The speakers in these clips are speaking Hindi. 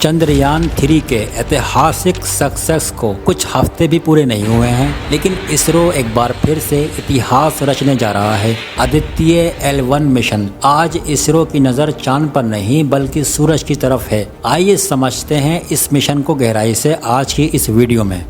चंद्रयान 3 के ऐतिहासिक सक्सेस को कुछ हफ्ते भी पूरे नहीं हुए हैं, लेकिन इसरो एक बार फिर से इतिहास रचने जा रहा है। Aditya L1 mission. आज इसरो की नज़र चांद पर नहीं बल्कि सूरज की तरफ है। आइए समझते हैं इस मिशन को गहराई से आज की इस वीडियो में।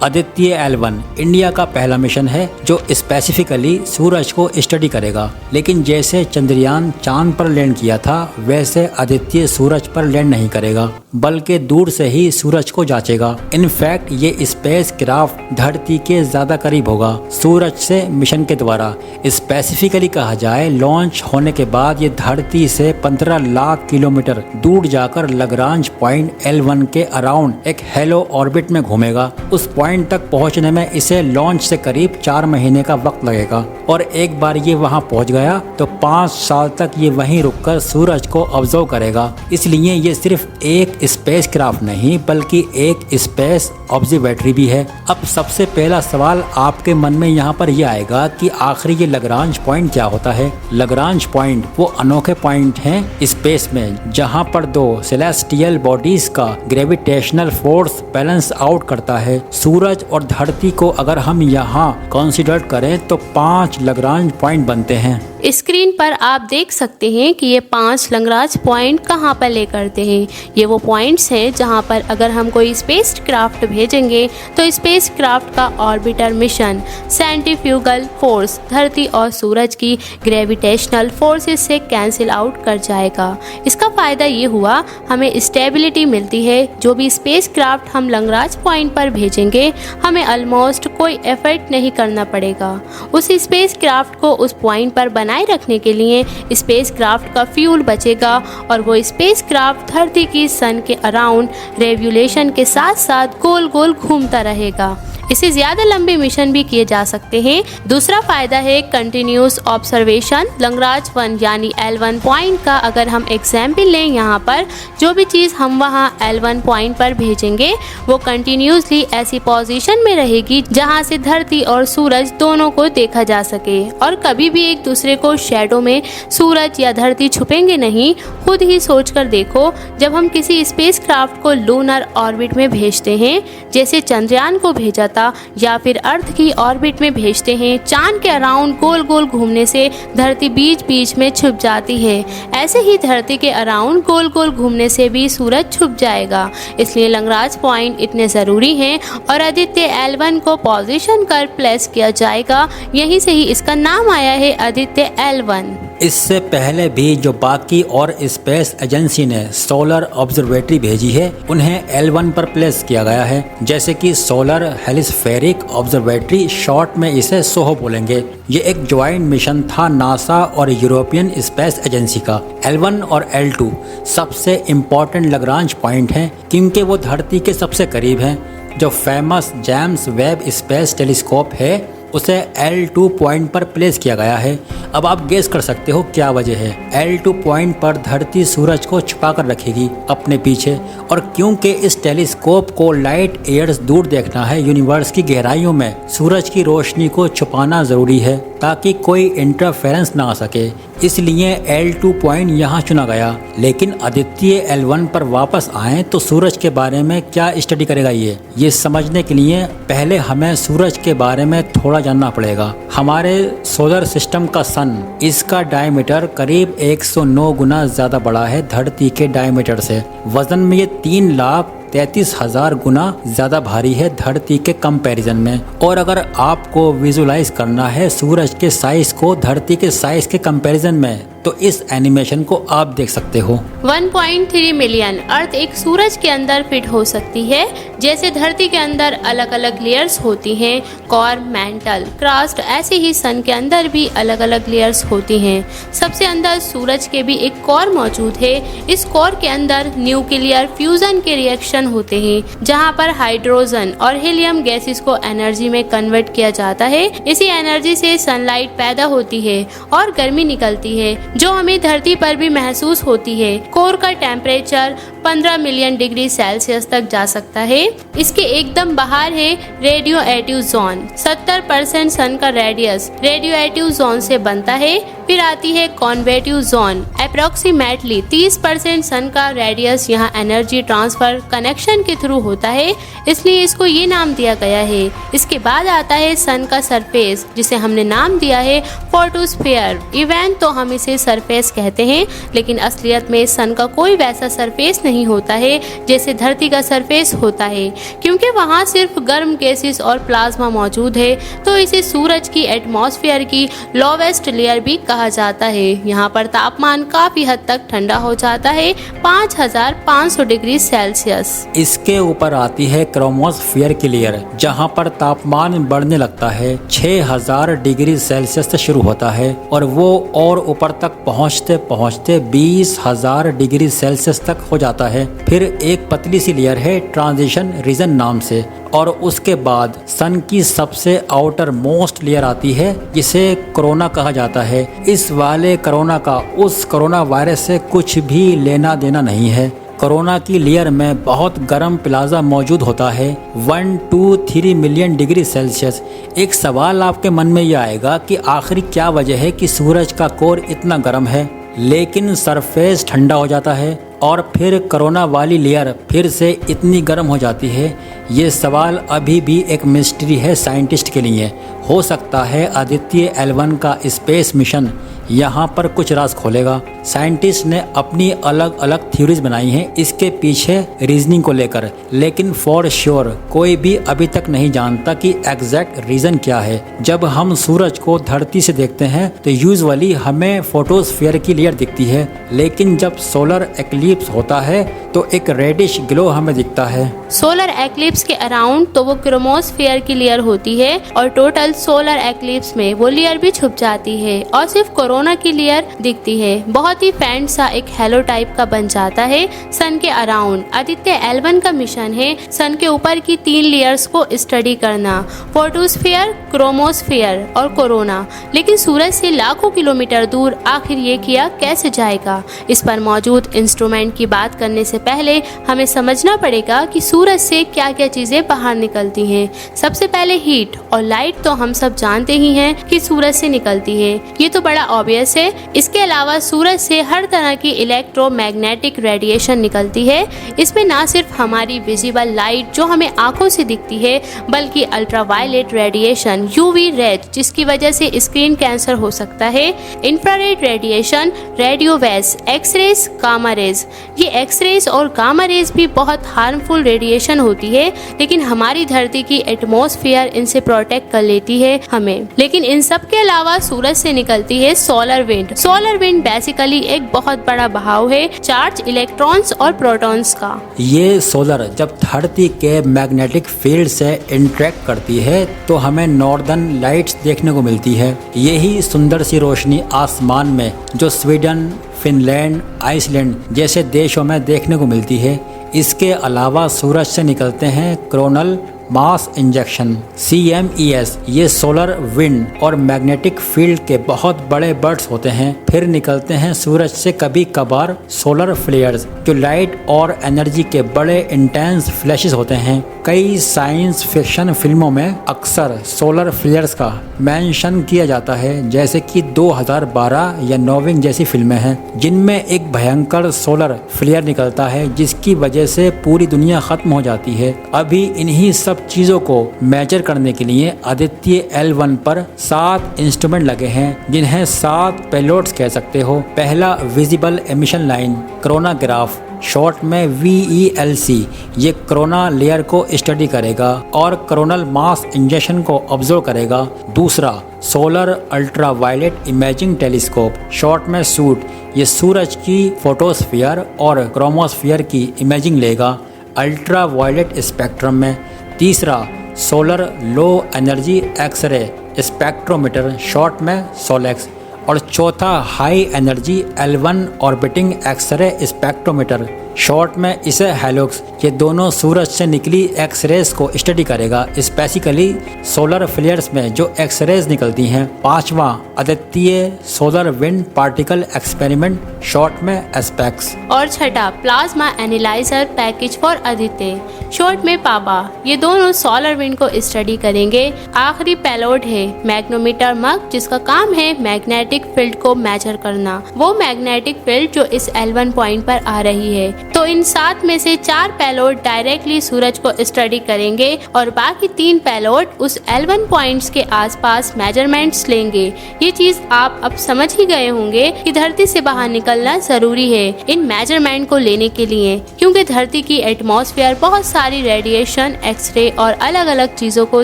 आदित्य L1 इंडिया का पहला मिशन है जो स्पेसिफिकली सूरज को स्टडी करेगा। लेकिन जैसे चंद्रयान चांद पर लैंड किया था, वैसे आदित्य सूरज पर लैंड नहीं करेगा बल्कि दूर से ही सूरज को जांचेगा। इनफैक्ट ये स्पेस क्राफ्ट धरती के ज्यादा करीब होगा सूरज से मिशन के द्वारा। स्पेसिफिकली कहा जाए, लॉन्च होने के बाद ये धरती से 15 लाख किलोमीटर दूर जाकर लग्रांज पॉइंट L1 के अराउंड एक हेलो ऑर्बिट में घूमेगा। उस पॉइंट तक पहुंचने में इसे लॉन्च से करीब 4 महीने का वक्त लगेगा और एक बार ये वहां पहुंच गया तो 5 साल तक ये वहीं रुककर सूरज को ऑब्जर्व करेगा। इसलिए ये सिर्फ एक स्पेस क्राफ्ट नहीं बल्कि एक स्पेस ऑब्जर्वेटरी भी है। अब सबसे पहला सवाल आपके मन में यहाँ पर यह आएगा कि आखिर ये लग्रांज पॉइंट क्या होता है। लग्रांज पॉइंट वो अनोखे पॉइंट हैं स्पेस में जहाँ पर दो सेलेस्टियल बॉडीज का ग्रेविटेशनल फोर्स बैलेंस आउट करता है। सूरज और धरती को अगर हम यहाँ कंसीडर करें तो 5 लग्रांज पॉइंट बनते हैं। स्क्रीन पर आप देख सकते हैं कि ये 5 लग्रांज पॉइंट कहाँ पर ले करते हैं। ये वो पॉइंट्स हैं जहाँ पर अगर हम कोई स्पेस क्राफ्ट भेजेंगे तो स्पेस क्राफ्ट का ऑर्बिटर मिशन सेंट्रीफ्यूगल फोर्स धरती और सूरज की ग्रेविटेशनल फोर्सेस से कैंसिल आउट कर जाएगा। इसका फ़ायदा ये हुआ, हमें स्टेबिलिटी मिलती है। जो भी स्पेस क्राफ्ट हम लग्रांज पॉइंट पर भेजेंगे हमें ऑलमोस्ट कोई एफर्ट नहीं करना पड़ेगा। उस स्पेस क्राफ्ट को उस पॉइंट पर बनाए रखने के लिए स्पेस क्राफ्ट का फ्यूल बचेगा और वो स्पेस क्राफ्ट धरती की सन के अराउंड रेवोल्यूशन के साथ साथ गोल गोल घूमता रहेगा। इससे ज़्यादा लंबे मिशन भी किए जा सकते हैं। दूसरा फायदा है कंटिन्यूस ऑब्जर्वेशन। लग्रांज 1 यानी L1 पॉइंट का अगर हम एग्जाम्पल लें, यहाँ पर जो भी चीज़ हम वहाँ L1 पॉइंट पर भेजेंगे वो कंटिन्यूसली ऐसी पोजीशन में रहेगी जहाँ से धरती और सूरज दोनों को देखा जा सके और कभी भी एक दूसरे को शैडो में सूरज या धरती छुपेंगे नहीं। खुद ही सोच कर देखो, जब हम किसी स्पेस क्राफ्ट को लूनर ऑर्बिट में भेजते हैं, जैसे चंद्रयान को भेजा था, या फिर अर्थ की ऑर्बिट में भेजते हैं, चांद के अराउंड गोल गोल घूमने से धरती बीच बीच में छुप जाती है। ऐसे ही धरती के अराउंड गोल गोल घूमने से भी सूरज छुप जाएगा। इसलिए लग्रांज पॉइंट इतने ज़रूरी हैं और आदित्य L1 को पोजीशन कर प्लेस किया जाएगा। यहीं से ही इसका नाम आया है आदित्य L1। इससे पहले भी जो बाकी और स्पेस एजेंसी ने सोलर ऑब्जर्वेटरी भेजी है उन्हें L1 पर प्लेस किया गया है, जैसे कि सोलर हेलिस्फेरिक ऑब्जर्वेटरी, शॉर्ट में इसे सोहो बोलेंगे। ये एक ज्वाइंट मिशन था नासा और यूरोपियन स्पेस एजेंसी का। L1 और L2 सबसे इम्पोर्टेंट लग्रांज पॉइंट हैं क्योंकि वो धरती के सबसे करीब हैं। जो famous James Webb space telescope है उसे L2 पॉइंट पर प्लेस किया गया है। अब आप गेस कर सकते हो क्या वजह है। L2 पॉइंट पर धरती सूरज को छुपा कर रखेगी अपने पीछे, और क्योंकि इस टेलीस्कोप को लाइट ईयर्स दूर देखना है यूनिवर्स की गहराइयों में, सूरज की रोशनी को छुपाना जरूरी है ताकि कोई इंटरफेरेंस ना आ सके। इसलिए L2 पॉइंट यहाँ चुना गया। लेकिन आदित्य L1 पर वापस आएं तो सूरज के बारे में क्या स्टडी करेगा ये समझने के लिए पहले हमें सूरज के बारे में थोड़ा जानना पड़ेगा। हमारे सोलर सिस्टम का सन, इसका डायमीटर करीब 109 गुना ज़्यादा बड़ा है धरती के डायमीटर से। वजन में ये 3,33,000 गुना ज़्यादा भारी है धरती के कंपैरिजन में। और अगर आपको विजुलाइज करना है सूरज के साइज को धरती के साइज के कंपैरिजन में, तो इस एनिमेशन को आप देख सकते हो। 1.3 मिलियन अर्थ एक सूरज के अंदर फिट हो सकती है। जैसे धरती के अंदर अलग अलग लेयर्स होती हैं, कोर, मैंटल, क्रस्ट, ऐसे ही सन के अंदर भी अलग अलग लेयर्स होती हैं। सबसे अंदर सूरज के भी एक कोर मौजूद है। इस कोर के अंदर न्यूक्लियर फ्यूजन के रिएक्शन होते हैं जहां पर हाइड्रोजन और हीलियम गैसेस को एनर्जी में कन्वर्ट किया जाता है। इसी एनर्जी से सनलाइट पैदा होती है और गर्मी निकलती है जो हमें धरती पर भी महसूस होती है। कोर का टेम्परेचर 15 मिलियन डिग्री सेल्सियस तक जा सकता है। इसके एकदम बाहर है रेडियो एक्टिव जोन। 70% सन का रेडियस रेडियो एक्टिव जोन से बनता है। फिर आती है कॉन्वेक्टिव जोन। अप्रोक्सीमेटली 30% सन का रेडियस यहाँ एनर्जी ट्रांसफर कनेक्शन के थ्रू होता है, इसलिए इसको ये नाम दिया गया है। इसके बाद आता है सन का सरफेस, जिसे हमने नाम दिया है फोटोस्फीयर। इवेंट तो हम इसे सरफेस कहते हैं, लेकिन असलियत में सन का कोई वैसा सरफेस नहीं होता है जैसे धरती का सरफेस होता है, क्योंकि वहाँ सिर्फ गर्म गैसेस और प्लाज्मा मौजूद है। तो इसे सूरज की एटमॉस्फेयर की लोवेस्ट लेयर भी कहा जाता है। यहाँ पर तापमान काफी हद तक ठंडा हो जाता है, 5500 डिग्री सेल्सियस। इसके ऊपर आती है क्रोमोस्फीयर की लेयर, जहाँ पर तापमान बढ़ने लगता है। 6000 डिग्री सेल्सियस से शुरू होता है और वो और ऊपर तक पहुँचते पहुँचते 20,000 डिग्री सेल्सियस तक हो जाता है। फिर एक पतली सी लेयर है ट्रांजिशन रीजन नाम से, और उसके बाद सन की सबसे आउटर मोस्ट लेयर आती है, जिसे कोरोना कहा जाता है। इस वाले कोरोना का उस कोरोना वायरस से कुछ भी लेना देना नहीं है। कोरोना की लेयर में बहुत गर्म प्लाज्मा मौजूद होता है, 1 to 3 मिलियन डिग्री सेल्सियस। एक सवाल आपके मन में ये आएगा कि आखिर क्या वजह है कि सूरज का कोर इतना गर्म है, लेकिन सरफेस ठंडा हो जाता है और फिर कोरोना वाली लेयर फिर से इतनी गर्म हो जाती है। ये सवाल अभी भी एक मिस्ट्री है साइंटिस्ट के लिए। हो सकता है आदित्य L1 का स्पेस मिशन यहाँ पर कुछ राज खोलेगा। साइंटिस्ट ने अपनी अलग अलग थ्योरीज बनाई हैं इसके पीछे रीजनिंग को लेकर, लेकिन फॉर श्योर कोई भी अभी तक नहीं जानता कि एग्जैक्ट रीजन क्या है। जब हम सूरज को धरती से देखते हैं तो यूजुअली हमें फोटोस्फीयर की लेयर दिखती है, लेकिन जब सोलर एक्लिप्स होता है तो एक रेडिश ग्लो हमें दिखता है। सोलर एक्लिप्स के अराउंड तो वो क्रोमोस्फीयर की लेयर होती है और टोटल सोलर एक्लिप्स में वो लेयर भी छुप जाती है और सिर्फ कोरोना की लेयर दिखती है। बहुत ही फेंट सा एक हेलो टाइप का बन जाता है सन के अराउंड। आदित्य L1 का मिशन है सन के ऊपर की 3 लेयर्स को स्टडी करना, फोटोस्फीयर, क्रोमोस्फीयर और कोरोना। लेकिन सूरज से लाखों किलोमीटर दूर आखिर ये किया कैसे जाएगा? इस पर मौजूद इंस्ट्रूमेंट की बात करने से पहले हमें समझना पड़ेगा कि सूरज से क्या क्या चीजें बाहर निकलती हैं। सबसे पहले हीट और लाइट तो हम सब जानते ही हैं कि सूरज से निकलती है, ये तो बड़ा ऑब्वियस है। इसके अलावा सूरज से हर तरह की इलेक्ट्रोमैग्नेटिक रेडिएशन निकलती है। इसमें ना सिर्फ हमारी विजिबल लाइट जो हमें आंखों से दिखती है, बल्कि अल्ट्रावायलेट रेडिएशन UV रेज, जिसकी वजह से स्किन कैंसर हो सकता है, infrared radiation, radio waves, x-rays, gamma rays. ये एक्सरेज और गामा रेज भी बहुत हार्मफुल रेडिएशन होती है, लेकिन हमारी धरती की एटमॉस्फेयर इनसे प्रोटेक्ट कर लेती है हमें। लेकिन इन सब के अलावा सूरज से निकलती है solar wind. Solar wind basically एक बहुत बड़ा बहाव है चार्ज इलेक्ट्रॉन्स और प्रोटॉन्स का। ये सोलर जब धरती के मैग्नेटिक फील्ड से इंटरेक्ट करती है तो हमें नॉर्दर्न लाइट्स देखने को मिलती है। यही सुंदर सी रोशनी आसमान में जो स्वीडन, फिनलैंड, आइसलैंड जैसे देशों में देखने को मिलती है। इसके अलावा सूरज से निकलते हैं कोरोनल मास इंजेक्शन CMES। ये सोलर विंड और मैग्नेटिक फील्ड के बहुत बड़े बर्ड्स होते हैं। फिर निकलते हैं सूरज से कभी कभार सोलर फ्लेयर्स, जो लाइट और एनर्जी के बड़े इंटेंस फ्लैशेस होते हैं। कई साइंस फिक्शन फिल्मों में अक्सर सोलर फ्लेयर्स का मेंशन किया जाता है, जैसे कि 2012 या नोविंग जैसी फिल्में हैं, जिनमें एक भयंकर सोलर फ्लेयर निकलता है जिसकी वजह से पूरी दुनिया खत्म हो जाती है। अभी इन्हीं सब चीजों को मेजर करने के लिए आदित्य L1 पर 7 इंस्ट्रूमेंट लगे हैं, जिन्हें 7 पेलोड्स कह सकते हो। पहला visible emission line coronagraph, short में VELC, ये कोरोना लेयर को स्टडी करेगा और कोरोनल मास इंजेक्शन को ऑब्जर्व करेगा। दूसरा solar ultraviolet imaging telescope, short में सूट, ये सूरज की फोटोस्फीयर और क्रोमोस्फीयर की इमेजिंग लेगा अल्ट्रावायलेट स्पेक्ट्रम में। तीसरा solar low energy x-ray spectrometer, short में सोलेक्स। और चौथा high energy L1 orbiting x-ray spectrometer, short में इसे हेलोक्स, ये दोनों सूरज से निकली एक्स रेज को स्टडी करेगा, स्पेसिकली सोलर फ्लेयर्स में जो एक्स रेज निकलती हैं। 5वां अद्वितीय solar wind particle experiment, short में एस्पेक्स। और छठा plasma analyser package for Aditya, short में पापा। ये दोनों सोलर विंड को स्टडी करेंगे। आखिरी पेलोड है मैग्नेटोमीटर मग, जिसका काम है मैग्नेटिक फील्ड को मेजर करना, वो मैग्नेटिक फील्ड जो इस L1 पॉइंट पर आ रही है। तो इन 7 में से 4 पेलोड डायरेक्टली सूरज को स्टडी करेंगे और बाकी 3 पेलोड उस L1 पॉइंट्स के आसपास मेजरमेंट्स लेंगे। ये चीज आप अब समझ ही गए होंगे कि धरती से बाहर निकलना जरूरी है इन मेजरमेंट को लेने के लिए, क्योंकि धरती की एटमॉस्फेयर बहुत सारी रेडिएशन, एक्सरे और अलग अलग चीजों को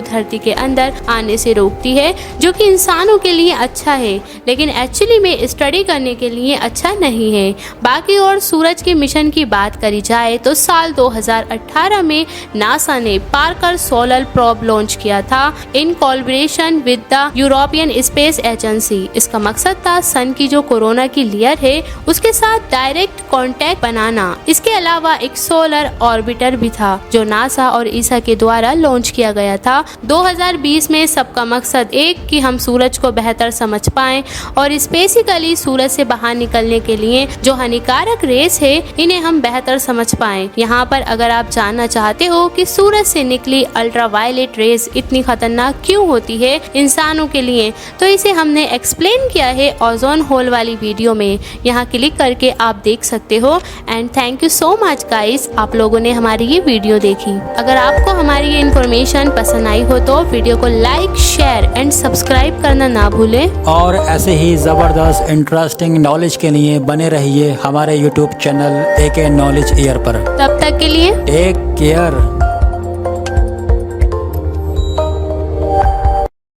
धरती के अंदर आने से रोकती है, जो कि इंसानों के लिए अच्छा है, लेकिन एक्चुअली में स्टडी करने के लिए अच्छा नहीं है। बाकी और सूरज के मिशन की बात करी जाए तो साल 2018 में नासा ने पार्कर सोलर प्रोब लॉन्च किया था in collaboration with the European space agency. इसका मकसद था सन की जो कोरोना की लेयर है उसके साथ डायरेक्ट कांटेक्ट बनाना। इसके अलावा एक सोलर ऑर्बिटर भी था जो नासा और ईसा के द्वारा लॉन्च किया गया था 2020 में। सबका मकसद एक कि हम सूरज को बेहतर समझ पाएं और स्पेसिकली सूरज से बाहर निकलने के लिए जो हानिकारक रेस है इन्हें हम बेहतर समझ पाएं। यहाँ पर अगर आप जानना चाहते हो कि सूरज से निकली अल्ट्रावायलेट रेस इतनी खतरनाक क्यों होती है इंसानों के लिए, तो इसे हमने एक्सप्लेन किया है ओजोन होल वाली वीडियो में, यहाँ क्लिक करके आप देख सकते हो। And thank you so much guys, आप लोगों ने हमारी ये वीडियो देखी। अगर आपको हमारी ये इन्फॉर्मेशन पसंद आई हो तो वीडियो को लाइक, शेयर एंड सब्सक्राइब करना ना भूलें। और ऐसे ही जबरदस्त इंटरेस्टिंग नॉलेज के लिए बने रहिए हमारे YouTube channel AK knowledge air पर। तब तक के लिए टेक केयर।